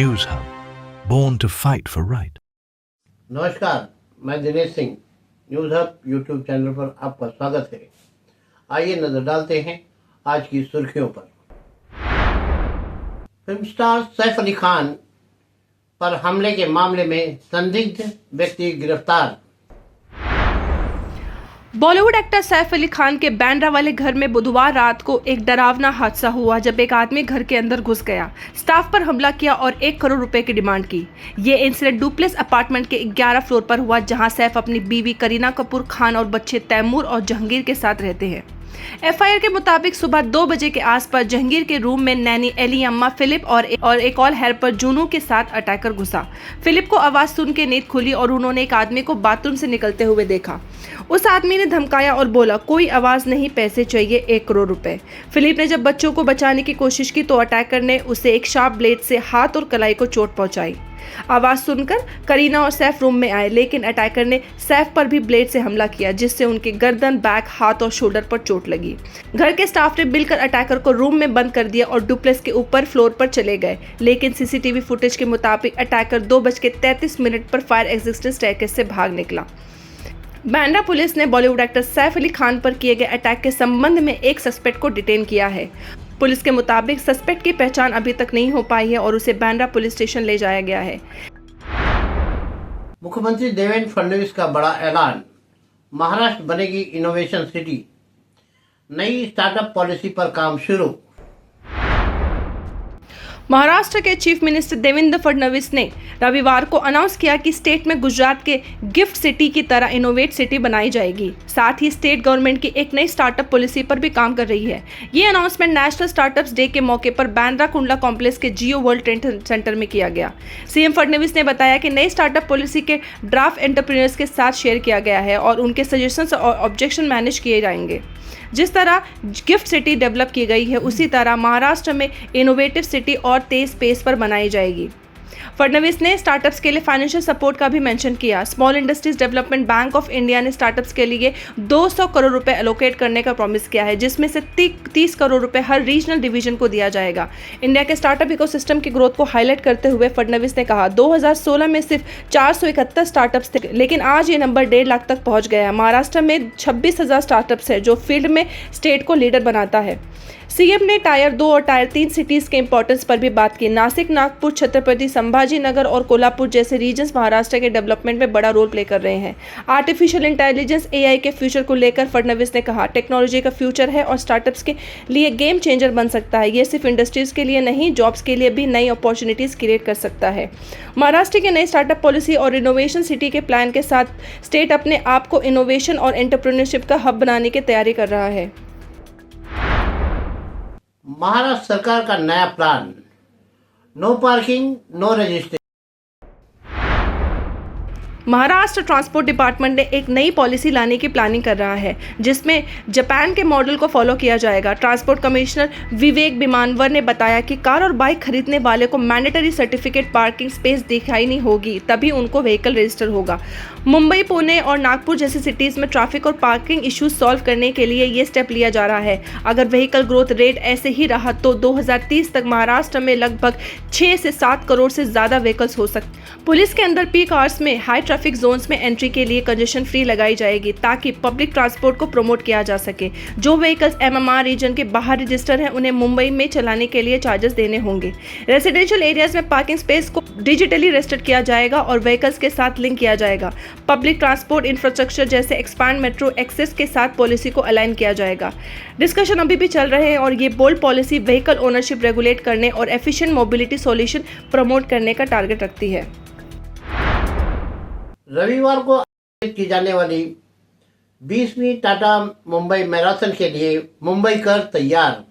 News Hub, born to fight for right. नमस्कार, मैं Dinesh Singh. News hub YouTube channel पर आपका स्वागत है। आइए नजर डालते हैं आज की सुर्खियों पर। फिल्म स्टार सैफ अली खान पर हमले के मामले में संदिग्ध व्यक्ति गिरफ्तार। बॉलीवुड एक्टर सैफ अली खान के बांद्रा वाले घर में बुधवार रात को एक डरावना हादसा हुआ जब एक आदमी घर के अंदर घुस गया, स्टाफ पर हमला किया और 1 करोड़ रुपए की डिमांड की। ये इंसिडेंट डुप्लेक्स अपार्टमेंट के 11 फ्लोर पर हुआ, जहां सैफ अपनी बीवी करीना कपूर खान और बच्चे तैमूर और जहांगीर के साथ रहते हैं। एफआईआर के मुताबिक सुबह 2 बजे के आसपास जहांगीर के रूम में नैनी एली अम्मा फिलिप और एक और हेल्पर जूनू के साथ अटैकर घुसा। फिलिप को आवाज सुन के नींद खुली और उन्होंने एक आदमी को बाथरूम से निकलते हुए देखा। उस आदमी ने धमकाया और बोला, कोई आवाज नहीं, पैसे चाहिए 1 करोड़ रुपए। फिलिप ने जब बच्चों को बचाने की कोशिश की तो अटैकर ने उसे एक शार्प ब्लेड से हाथ और कलाई को चोट पहुंचाई। आवाज सुनकर करीना और सैफ रूम में आए, लेकिन अटैकर ने सैफ पर भी ब्लेड से हमला किया, जिससे उनके गर्दन, बैक, हाथ और शोल्डर पर चोट लगी। घर के स्टाफ ने मिलकर अटैकर को रूम में बंद कर दिया और डुप्लेक्स के ऊपर फ्लोर पर चले गए, लेकिन सीसीटीवी फुटेज के मुताबिक अटैकर 2:33 पर फायर एग्जिट स्टेयरकेस से भाग निकला। बांद्रा पुलिस ने बॉलीवुड एक्टर सैफ अली खान पर किए गए अटैक के संबंध में एक सस्पेक्ट को डिटेन किया है। पुलिस के मुताबिक सस्पेक्ट की पहचान अभी तक नहीं हो पाई है और उसे बांद्रा पुलिस स्टेशन ले जाया गया है। मुख्यमंत्री देवेंद्र फडणवीस का बड़ा ऐलान, महाराष्ट्र बनेगी इनोवेशन सिटी। नई स्टार्टअप पॉलिसी पर काम शुरू। महाराष्ट्र के चीफ मिनिस्टर देवेंद्र फडणवीस ने रविवार को अनाउंस किया कि स्टेट में गुजरात के गिफ्ट सिटी की तरह इनोवेट सिटी बनाई जाएगी। साथ ही स्टेट गवर्नमेंट की एक नई स्टार्टअप पॉलिसी पर भी काम कर रही है। ये अनाउंसमेंट नेशनल स्टार्टअप्स डे के मौके पर बांद्रा कुंडला कॉम्प्लेक्स के जियो वर्ल्ड ट्रेड सेंटर में किया गया। सीएम फडणवीस ने बताया कि नई स्टार्टअप पॉलिसी के ड्राफ्ट एंटरप्रेन्योर्स के साथ शेयर किया गया है और उनके सजेशंस और ऑब्जेक्शन मैनेज किए जाएंगे। जिस तरह गिफ्ट सिटी डेवलप की गई है, उसी तरह महाराष्ट्र में इनोवेटिव सिटी और तेज पेस पर बनाई जाएगी। फडणवीस ने स्टार्टअप्स के लिए फाइनेंशियल सपोर्ट का भी मेंशन किया। Small industries development bank of India ने स्टार्टअप्स के लिए 200 करोड़ रुपए एलोकेट करने का प्रॉमिस किया है, जिसमें से 30 करोड़ रुपए हर रीजनल डिवीजन को दिया जाएगा। इंडिया के स्टार्टअप इकोसिस्टम की ग्रोथ को हाईलाइट करते हुए फडणवीस ने कहा, 2016 में सिर्फ 471 स्टार्टअप्स थे, लेकिन आज ये नंबर 1.5 लाख तक पहुंच गया है। महाराष्ट्र में 26,000 स्टार्टअप्स है, जो फील्ड में स्टेट को लीडर बनाता है। सीएम ने टायर 2 और टायर 3 सिटीज के इंपॉर्टेंस पर भी बात की। नासिक, नागपुर, छत्रपति संभाजी नगर और कोल्हापुर जैसे रीजन्स महाराष्ट्र के डेवलपमेंट में बड़ा रोल प्ले कर रहे हैं। आर्टिफिशियल इंटेलिजेंस एआई के फ्यूचर को लेकर फडणवीस ने कहा, टेक्नोलॉजी का फ्यूचर है और स्टार्टअप्स के लिए गेम चेंजर बन सकता है। ये सिर्फ इंडस्ट्रीज के लिए नहीं, जॉब्स के लिए भी नई अपॉर्चुनिटीज क्रिएट कर सकता है। महाराष्ट्र की नई स्टार्टअप पॉलिसी और इनोवेशन सिटी के प्लान के साथ स्टेट अपने आप को इनोवेशन और एंटरप्रेन्योरशिप का हब बनाने की तैयारी कर रहा है। महाराष्ट्र सरकार का नया plan, no parking no registration. Maharashtra transport department ने एक नई पॉलिसी लाने की प्लानिंग कर रहा है, जिसमें जापान के मॉडल को फॉलो किया जाएगा। ट्रांसपोर्ट कमिश्नर विवेक बिमानवर ने बताया कि कार और बाइक खरीदने वाले को मैंडेटरी सर्टिफिकेट पार्किंग स्पेस दिखानी होगी, तभी उनको व्हीकल रजिस्टर होगा। मुंबई, पुणे और नागपुर जैसी सिटीज में ट्रैफिक और पार्किंग इश्यूज सॉल्व करने के लिए ये स्टेप लिया जा रहा है। अगर व्हीकल ग्रोथ रेट ऐसे ही रहा तो 2030 तक महाराष्ट्र में लगभग 6 से 7 करोड़ से ज्यादा व्हीकल्स हो सकते। पुलिस के अंदर पीक आवर्स में हाई ट्रैफिक जोन्स में एंट्री के लिए कंजेशन फ्री लगाई जाएगी, ताकि पब्लिक ट्रांसपोर्ट को प्रमोट किया जा सके। जो व्हीकल्स एमएमआर रीजन के बाहर रजिस्टर हैं, उन्हें मुंबई में चलाने के लिए चार्जेस देने होंगे। रेसिडेंशियल एरियाज में पार्किंग स्पेस को डिजिटली रेस्ट्रिक्ट किया जाएगा और व्हीकल्स के साथ लिंक किया जाएगा। पब्लिक ट्रांसपोर्ट इंफ्रास्ट्रक्चर जैसे एक्सपांड मेट्रो एक्सेस के साथ पॉलिसी को अलाइन किया जाएगा। डिस्कशन अभी भी चल रहे हैं और ये bold policy vehicle ownership regulate करने और एफिशिएंट मोबिलिटी सॉल्यूशन प्रमोट करने का टारगेट रखती है। रविवार को आयोजित की जाने वाली 20वीं टाटा मुंबई मैराथन के लिए मुंबई कर तैयार।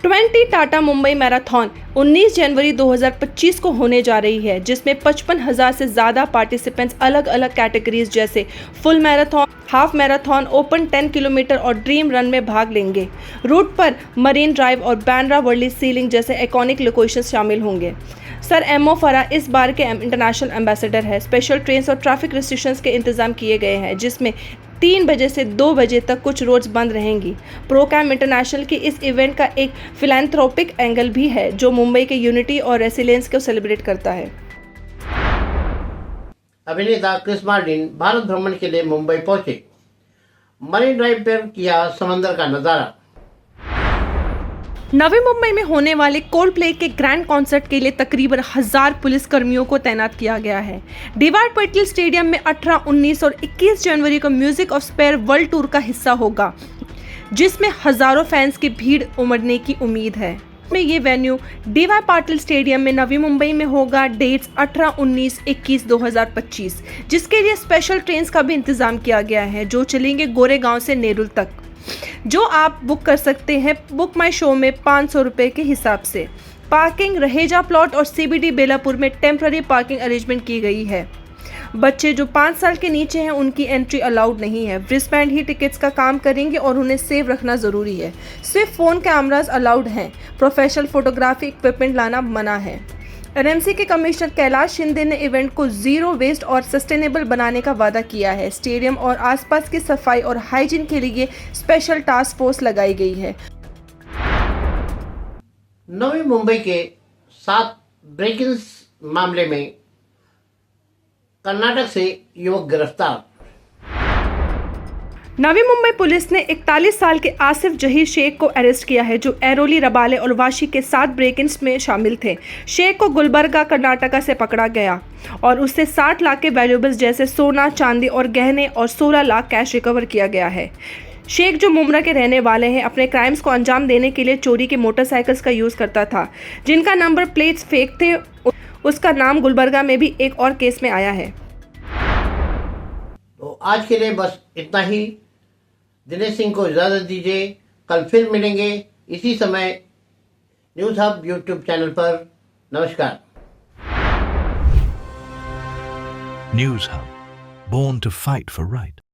20 टाटा मुंबई मैराथन 19 जनवरी 2025 को होने जा रही है, जिसमें 55,000 से ज़्यादा पार्टिसिपेंट्स अलग अलग कैटेगरीज जैसे full marathon, half marathon, open 10 kilometre और ड्रीम रन में भाग लेंगे। रूट पर मरीन ड्राइव और बांद्रा वर्ली सीलिंग जैसे आइकॉनिक लोकेशंस शामिल होंगे। सर एमओ फरा इस बार के इंटरनेशनल एम्बेसडर है। स्पेशल ट्रेन्स और ट्रैफिक रिस्ट्रिक्शंस के इंतजाम किए गए हैं, जिसमें 3 बजे से 2 बजे तक कुछ रोड्स बंद रहेंगी। प्रोकैम इंटरनेशनल की इस इवेंट का एक फिलैंथ्रोपिक एंगल भी है जो मुंबई के यूनिटी और रेसिलियंस को सेलिब्रेट करता है। अभिनेता क्रिस मार्टिन भारत भ्रमण के लिए मुंबई पहुंचे। मरीन ड्राइव पर किया समंदर का नजारा। नवी मुंबई में होने वाले कोल्डप्ले के ग्रैंड कॉन्सर्ट के लिए तकरीबन 1000 पुलिस कर्मियों को तैनात किया गया है। डीवाई पाटिल स्टेडियम में 18, 19 और 21 जनवरी को music of sphere world tour का हिस्सा होगा, जिसमें हजारों फैंस की भीड़ उमड़ने की उम्मीद है। में ये वेन्यू डीवाई पाटिल स्टेडियम में नवी मुंबई में होगा। डेट्स 18, 19, 21, 2025, जिसके लिए स्पेशल ट्रेन्स का भी इंतजाम किया गया है जो चलेंगे गोरेगांव से नेरुल तक, जो आप बुक कर सकते हैं बुक माई शो में 500 रुपये के हिसाब से। पार्किंग रहेजा प्लॉट और सीबीडी बेलापुर में टेम्पररी पार्किंग अरेंजमेंट की गई है। बच्चे जो 5 साल के नीचे हैं उनकी एंट्री अलाउड नहीं है। रिस्टबैंड ही टिकट्स का काम करेंगे और उन्हें सेव रखना ज़रूरी है। सिर्फ फ़ोन कैमराज अलाउड हैं। प्रोफेशनल फोटोग्राफी इक्विपमेंट लाना मना है। एनएमसी के कमिश्नर कैलाश शिंदे ने इवेंट को जीरो वेस्ट और सस्टेनेबल बनाने का वादा किया है। स्टेडियम और आसपास की सफाई और हाइजीन के लिए स्पेशल टास्क फोर्स लगाई गई है। नवी मुंबई के 7 ब्रेक-इन्स मामले में कर्नाटक से युवक गिरफ्तार। नवी मुंबई पुलिस ने 41 साल के आसिफ जहीर शेख को अरेस्ट किया है, जो एरोली, रबाले और वाशी के 7 ब्रेक-इन्स में शामिल थे। शेख को गुलबर्गा, कर्नाटका से पकड़ा गया और उससे 60 लाख के वैल्यूएबल्स जैसे सोना, चांदी और गहने और 16 लाख कैश रिकवर किया गया है। शेख, जो मुमरा के रहने वाले हैं, अपने क्राइम्स को अंजाम देने के लिए चोरी के मोटरसाइकिल्स का यूज़ करता था, जिनका नंबर प्लेट्स फेक थे। उसका नाम गुलबर्गा में भी एक और केस में आया है। तो आज के लिए बस इतना ही। दिनेश सिंह को इजाज़त दीजिए। कल फिर मिलेंगे इसी समय न्यूज़ हब यूट्यूब चैनल पर। नमस्कार। News Hub, born to fight for right.